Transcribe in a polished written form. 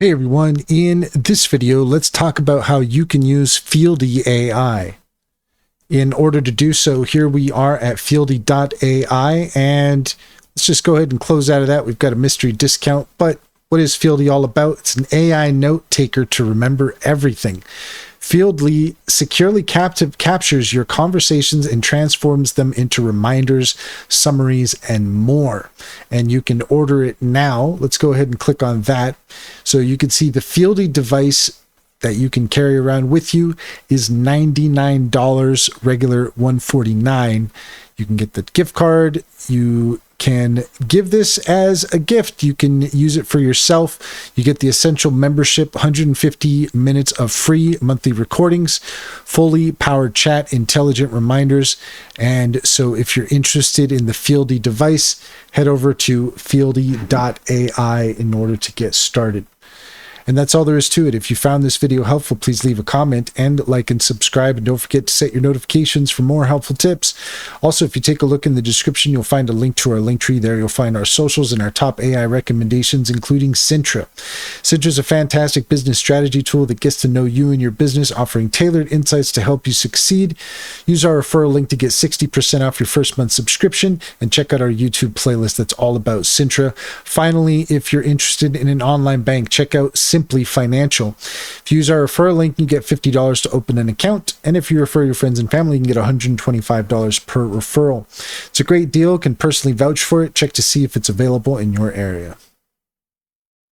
Hey everyone, in this video, let's talk about how you can use Fieldy AI. In order to do so, here we are at Fieldy.ai, and let's just go ahead and close out of that. We've got a mystery discount, but what is Fieldy all about? It's an AI note taker to remember everything. Fieldy securely captures your conversations and transforms them into reminders, summaries, and more. And you can order it now. Let's go ahead and click on that. So you can see the Fieldy device that you can carry around with you is $99, regular $149. You can get the gift card. You can give this as a gift. You can use it for yourself. You get the essential membership, 150 minutes of free monthly recordings, fully powered chat, intelligent reminders. And so if you're interested in the Fieldy device, head over to Fieldy.ai in order to get started. And that's all there is to it. If you found this video helpful, please leave a comment and like and subscribe. And don't forget to set your notifications for more helpful tips. Also, if you take a look in the description, you'll find a link to our link tree there. You'll find our socials and our top AI recommendations, including Cintra. Cintra is a fantastic business strategy tool that gets to know you and your business, offering tailored insights to help you succeed. Use our referral link to get 60% off your first month subscription, and check out our YouTube playlist that's all about Cintra. Finally, if you're interested in an online bank, check out Simply Financial. If you use our referral link, you get $50 to open an account. And if you refer your friends and family, you can get $125 per referral. It's a great deal. Can personally vouch for it. Check to see if it's available in your area.